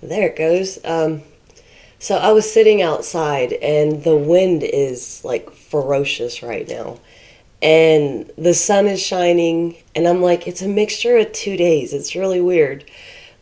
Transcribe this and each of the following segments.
There it goes. So I was sitting outside and the wind is like ferocious right now. And the sun is shining and I'm like, it's a mixture of 2 days. It's really weird.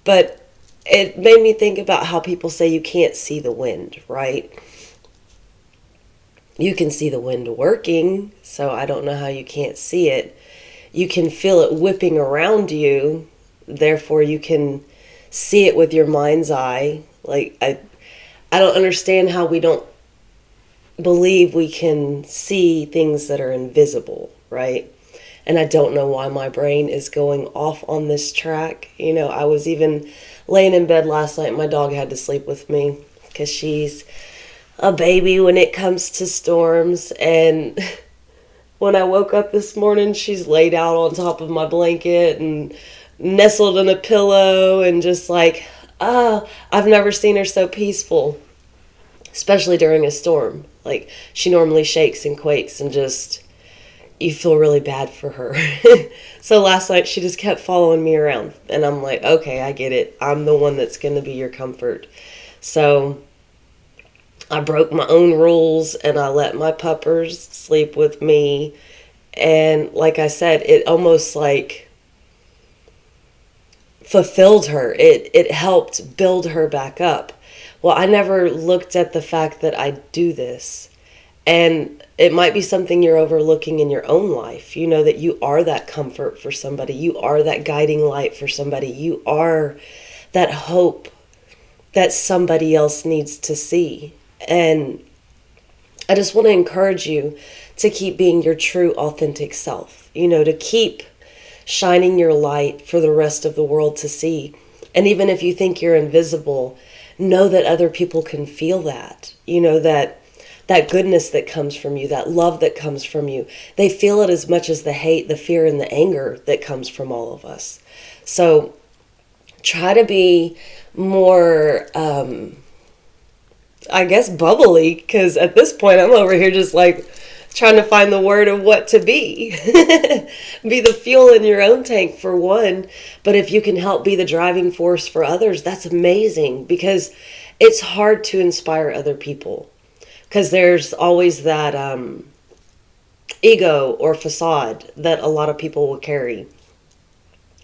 But it made me think about how people say you can't see the wind, right? You can see the wind working, so I don't know how you can't see it. You can feel it whipping around you, therefore you can see it with your mind's eye. I don't understand how we don't believe we can see things that are invisible, right? And I don't know why my brain is going off on this track. I was even laying in bed last night. My dog had to sleep with me because she's a baby when it comes to storms. And when I woke up this morning, she's laid out on top of my blanket and nestled in a pillow and just like, I've never seen her so peaceful, especially during a storm. Like, she normally shakes and quakes and just, you feel really bad for her. So last night she just kept following me around. And I'm like, okay, I get it. I'm the one that's going to be your comfort. So I broke my own rules and I let my puppers sleep with me. And like I said, it almost like fulfilled her. It helped build her back up. Well, I never looked at the fact that I do this. And it might be something you're overlooking in your own life. You know that you are that comfort for somebody. You are that guiding light for somebody. You are that hope that somebody else needs to see. And I just want to encourage you to keep being your true, authentic self. To keep shining your light for the rest of the world to see. And even if you think you're invisible, know that other people can feel that. That goodness that comes from you, that love that comes from you. They feel it as much as the hate, the fear, and the anger that comes from all of us. So try to be more, I guess, bubbly, because at this point I'm over here just like trying to find the word of what to be. Be the fuel in your own tank for one, but if you can help be the driving force for others, that's amazing, because it's hard to inspire other people. Because there's always that ego or facade that a lot of people will carry.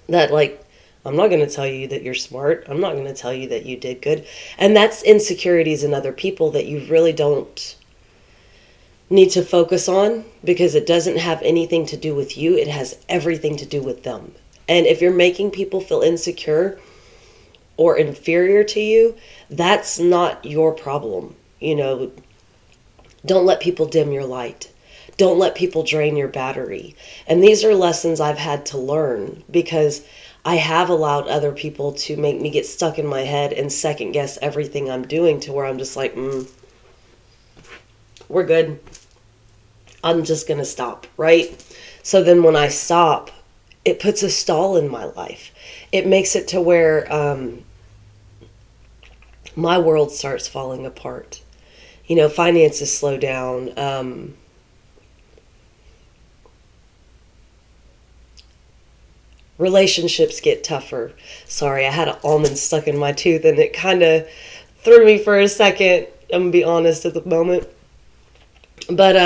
That, like, I'm not going to tell you that you're smart. I'm not going to tell you that you did good. And that's insecurities in other people that you really don't need to focus on, because it doesn't have anything to do with you. It has everything to do with them. And if you're making people feel insecure or inferior to you, that's not your problem. Don't let people dim your light. Don't let people drain your battery. And these are lessons I've had to learn, because I have allowed other people to make me get stuck in my head and second guess everything I'm doing, to where I'm just like, we're good. I'm just going to stop, right? So then when I stop, it puts a stall in my life. It makes it to where my world starts falling apart. Finances slow down. Relationships get tougher. Sorry, I had an almond stuck in my tooth and it kind of threw me for a second. I'm going to be honest at the moment. But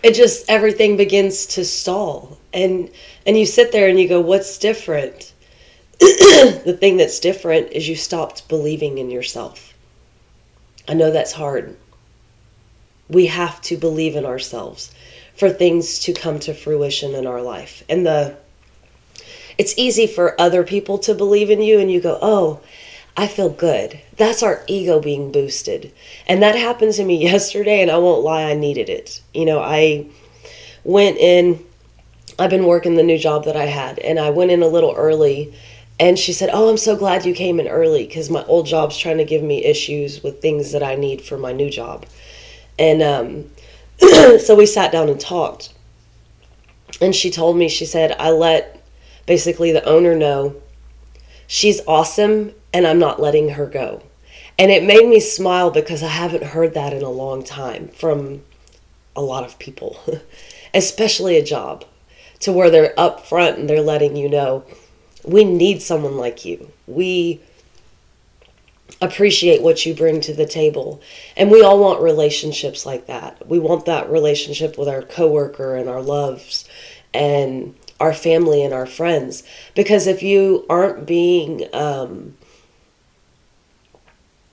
it just, everything begins to stall. And you sit there and you go, what's different? The thing that's different is you stopped believing in yourself. I know that's hard. We have to believe in ourselves for things to come to fruition in our life. And it's easy for other people to believe in you and you go, oh, I feel good. That's our ego being boosted. And that happened to me yesterday, and I won't lie, I needed it. I went in, I've been working the new job that I had, and I went in a little early. And she said, oh, I'm so glad you came in early, because my old job's trying to give me issues with things that I need for my new job. And so we sat down and talked. And she told me, she said, I let basically the owner know she's awesome and I'm not letting her go. And it made me smile, because I haven't heard that in a long time from a lot of people, especially a job, to where they're upfront and they're letting you know, we need someone like you. We appreciate what you bring to the table. And we all want relationships like that. We want that relationship with our coworker and our loves and our family and our friends. Because if you aren't being,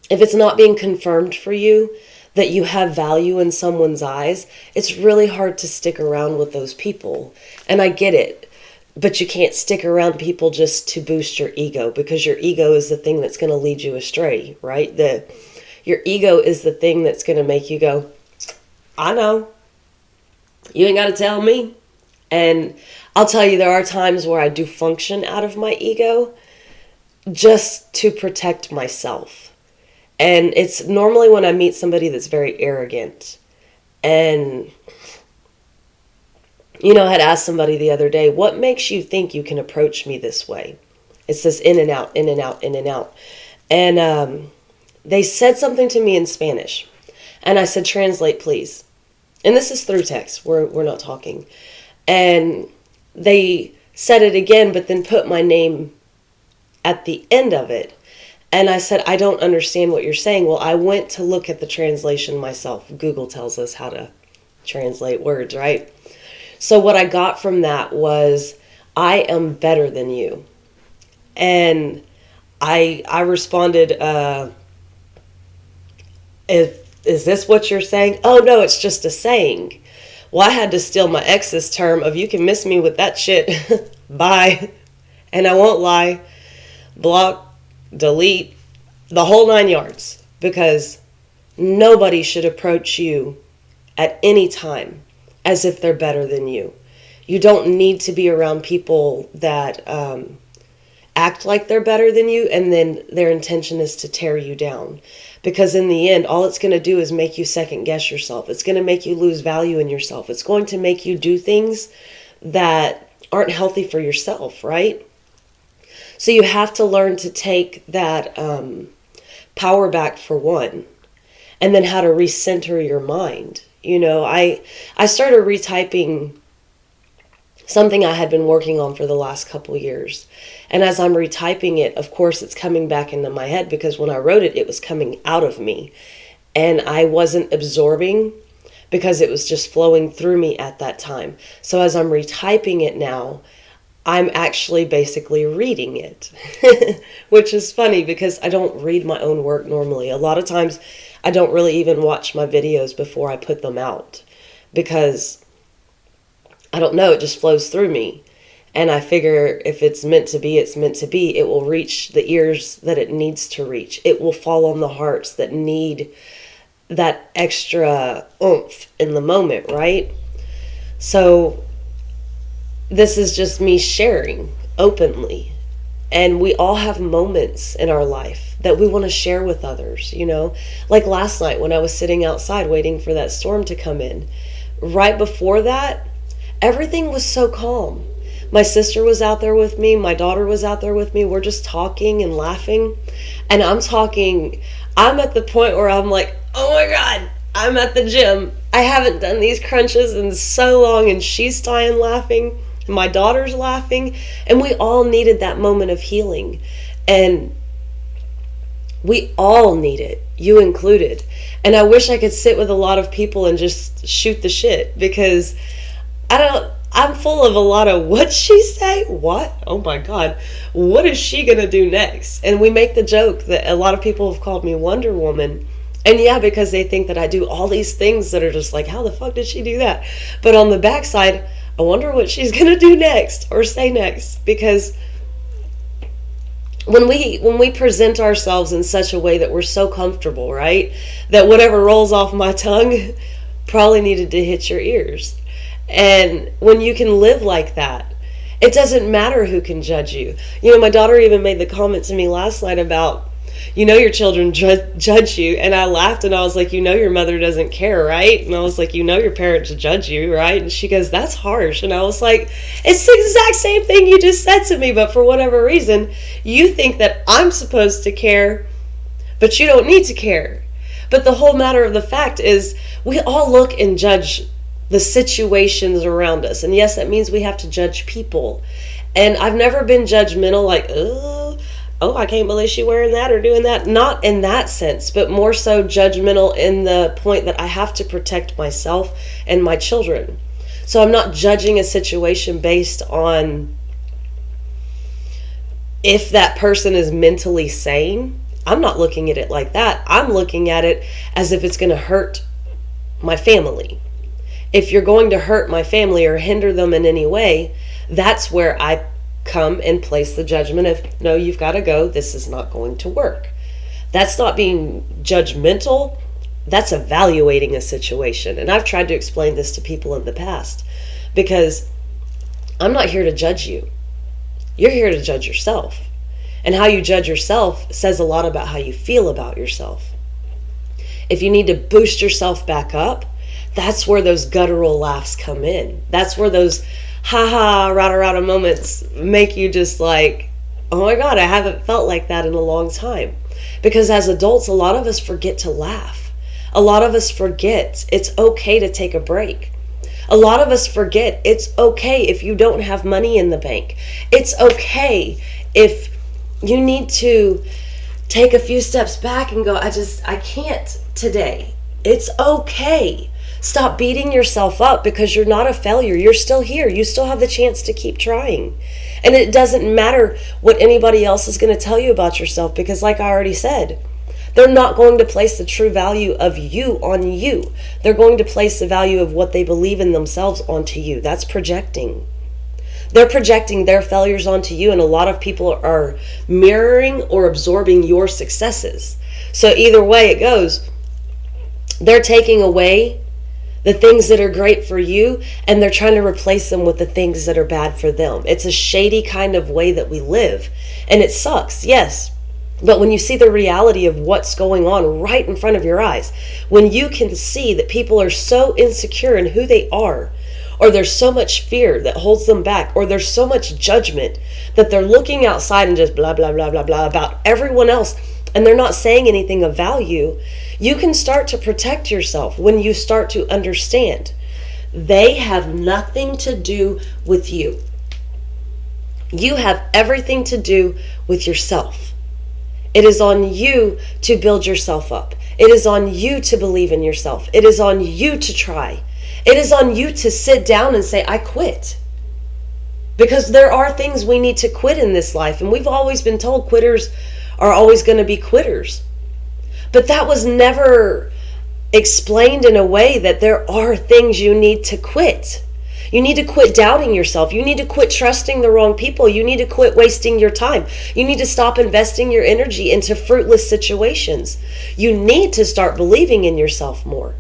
if it's not being confirmed for you that you have value in someone's eyes, it's really hard to stick around with those people. And I get it. But you can't stick around people just to boost your ego, because your ego is the thing that's going to lead you astray, right? Your ego is the thing that's going to make you go, I know. You ain't got to tell me. And I'll tell you, there are times where I do function out of my ego just to protect myself. And it's normally when I meet somebody that's very arrogant. And I had asked somebody the other day, what makes you think you can approach me this way? It's this in and out, in and out, in and out. And they said something to me in Spanish. And I said, translate, please. And this is through text. We're not talking. And they said it again, but then put my name at the end of it. And I said, I don't understand what you're saying. Well, I went to look at the translation myself. Google tells us how to translate words, right? So what I got from that was, I am better than you. And I responded, is this what you're saying? Oh, no, it's just a saying. Well, I had to steal my ex's term of, you can miss me with that shit. Bye. And I won't lie. Block, delete, the whole 9 yards. Because nobody should approach you at any time as if they're better than you. You don't need to be around people that act like they're better than you, and then their intention is to tear you down. Because in the end, all it's going to do is make you second guess yourself. It's going to make you lose value in yourself. It's going to make you do things that aren't healthy for yourself, right? So you have to learn to take that power back, for one, and then how to recenter your mind. I started retyping something I had been working on for the last couple years. And as I'm retyping it, of course, it's coming back into my head, because when I wrote it, it was coming out of me. And I wasn't absorbing, because it was just flowing through me at that time. So as I'm retyping it now, I'm actually basically reading it, which is funny because I don't read my own work normally. A lot of times I don't really even watch my videos before I put them out, because I don't know, it just flows through me. And I figure if it's meant to be, it's meant to be. It will reach the ears that it needs to reach. It will fall on the hearts that need that extra oomph in the moment, right? So this is just me sharing openly. And we all have moments in our life that we want to share with others, Like last night when I was sitting outside waiting for that storm to come in. Right before that, everything was so calm. My sister was out there with me. My daughter was out there with me. We're just talking and laughing. And I'm at the point where I'm like, oh my God, I'm at the gym. I haven't done these crunches in so long, and she's dying laughing. My daughter's laughing, and we all needed that moment of healing. And we all need it, you included. And I wish I could sit with a lot of people and just shoot the shit, because I'm full of a lot of, what'd she say? What? Oh my God. What is she going to do next? And we make the joke that a lot of people have called me Wonder Woman. And yeah, because they think that I do all these things that are just like, how the fuck did she do that? But on the backside, I wonder what she's going to do next or say next. Because when we present ourselves in such a way that we're so comfortable, right, that whatever rolls off my tongue probably needed to hit your ears. And when you can live like that, it doesn't matter who can judge you. My daughter even made the comment to me last night about, your children judge you. And I laughed and I was like, your mother doesn't care, right? And I was like, your parents judge you, right? And she goes, that's harsh. And I was like, it's the exact same thing you just said to me, but for whatever reason, you think that I'm supposed to care, but you don't need to care. But the whole matter of the fact is, we all look and judge the situations around us. And yes, that means we have to judge people. And I've never been judgmental, like, oh, I can't believe she's wearing that or doing that. Not in that sense, but more so judgmental in the point that I have to protect myself and my children. So I'm not judging a situation based on if that person is mentally sane. I'm not looking at it like that. I'm looking at it as if it's going to hurt my family. If you're going to hurt my family or hinder them in any way, that's where I come and place the judgment of, no, you've got to go. This is not going to work. That's not being judgmental. That's evaluating a situation. And I've tried to explain this to people in the past, because I'm not here to judge you. You're here to judge yourself. And how you judge yourself says a lot about how you feel about yourself. If you need to boost yourself back up, that's where those guttural laughs come in. That's where those ha-ha, rada-rada moments make you just like, oh my God, I haven't felt like that in a long time. Because as adults, a lot of us forget to laugh. A lot of us forget it's okay to take a break. A lot of us forget it's okay if you don't have money in the bank. It's okay if you need to take a few steps back and go, I can't today. It's okay. Stop beating yourself up because you're not a failure. You're still here. You still have the chance to keep trying. And it doesn't matter what anybody else is going to tell you about yourself, because like I already said, they're not going to place the true value of you on you. They're going to place the value of what they believe in themselves onto you. That's projecting. They're projecting their failures onto you, and a lot of people are mirroring or absorbing your successes. So either way it goes, they're taking away the things that are great for you, and they're trying to replace them with the things that are bad for them. It's a shady kind of way that we live, and it sucks, yes. But when you see the reality of what's going on right in front of your eyes, when you can see that people are so insecure in who they are, or there's so much fear that holds them back, or there's so much judgment that they're looking outside and just blah, blah, blah, blah, blah about everyone else, and they're not saying anything of value, you can start to protect yourself when you start to understand they have nothing to do with you. You have everything to do with yourself. It is on you to build yourself up. It is on you to believe in yourself. It is on you to try. It is on you to sit down and say, I quit. Because there are things we need to quit in this life. And we've always been told quitters are always going to be quitters. But that was never explained in a way that there are things you need to quit. You need to quit doubting yourself. You need to quit trusting the wrong people. You need to quit wasting your time. You need to stop investing your energy into fruitless situations. You need to start believing in yourself more.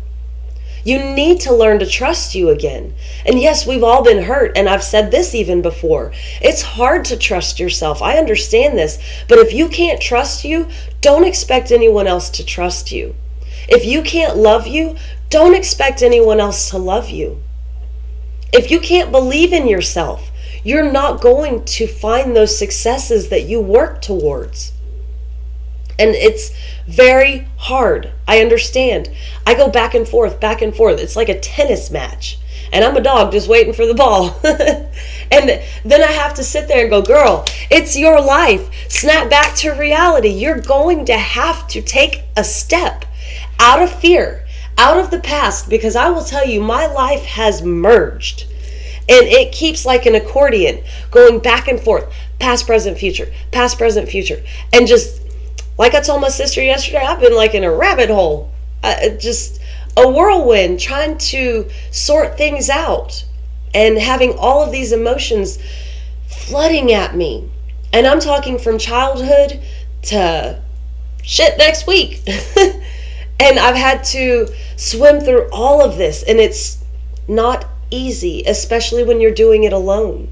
You need to learn to trust you again. And yes, we've all been hurt, and I've said this even before. It's hard to trust yourself. I understand this. But if you can't trust you, don't expect anyone else to trust you. If you can't love you, don't expect anyone else to love you. If you can't believe in yourself, you're not going to find those successes that you work towards. And it's very hard. I understand. I go back and forth, back and forth. It's like a tennis match. And I'm a dog just waiting for the ball. And then I have to sit there and go, girl, it's your life. Snap back to reality. You're going to have to take a step out of fear, out of the past, because I will tell you, my life has merged. And it keeps like an accordion going back and forth, past, present, future, past, present, future. And just like I told my sister yesterday, I've been like in a rabbit hole, just a whirlwind, trying to sort things out and having all of these emotions flooding at me. And I'm talking from childhood to shit next week. And I've had to swim through all of this, and it's not easy, especially when you're doing it alone.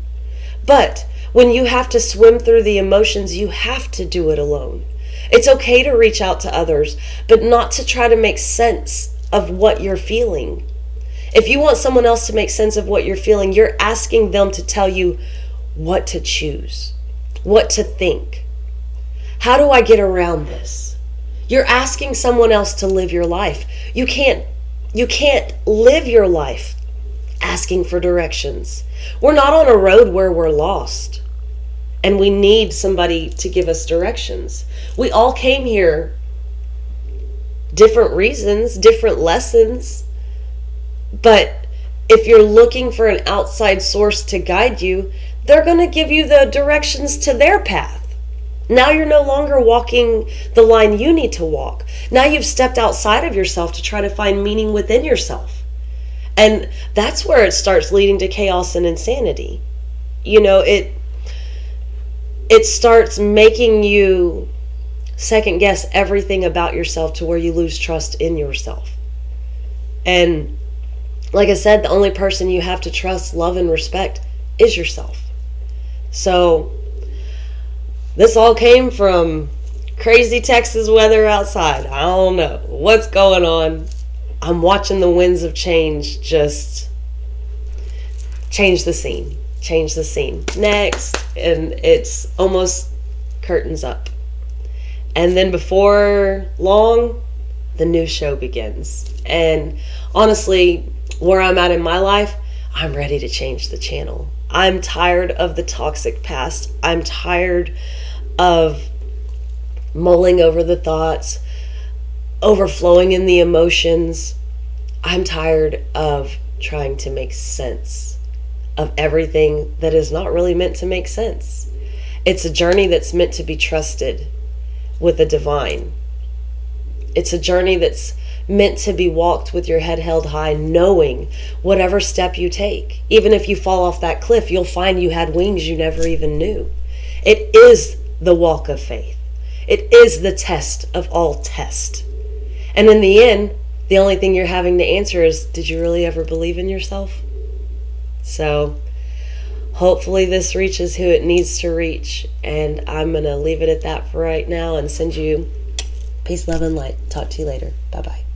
But when you have to swim through the emotions, you have to do it alone. It's okay to reach out to others, but not to try to make sense of what you're feeling. If you want someone else to make sense of what you're feeling, you're asking them to tell you what to choose, what to think. How do I get around this? You're asking someone else to live your life. You can't live your life asking for directions. We're not on a road where we're lost. And we need somebody to give us directions. We all came here different reasons, different lessons. But if you're looking for an outside source to guide you, they're going to give you the directions to their path. Now you're no longer walking the line you need to walk. Now you've stepped outside of yourself to try to find meaning within yourself. And that's where it starts leading to chaos and insanity. It starts making you second guess everything about yourself to where you lose trust in yourself. And like I said, the only person you have to trust, love, and respect is yourself. So this all came from crazy Texas weather outside. I don't know what's going on. I'm watching the winds of change just change the scene. Change the scene. Next. And it's almost curtains up. And then before long, the new show begins. And honestly, where I'm at in my life, I'm ready to change the channel. I'm tired of the toxic past. I'm tired of mulling over the thoughts, overflowing in the emotions. I'm tired of trying to make sense of everything that is not really meant to make sense. It's a journey that's meant to be trusted with the divine. It's a journey that's meant to be walked with your head held high, knowing whatever step you take, even if you fall off that cliff, you'll find you had wings you never even knew. It is the walk of faith. It is the test of all tests. And in the end, the only thing you're having to answer is, did you really ever believe in yourself? So hopefully this reaches who it needs to reach. And I'm going to leave it at that for right now and send you peace, love, and light. Talk to you later. Bye-bye.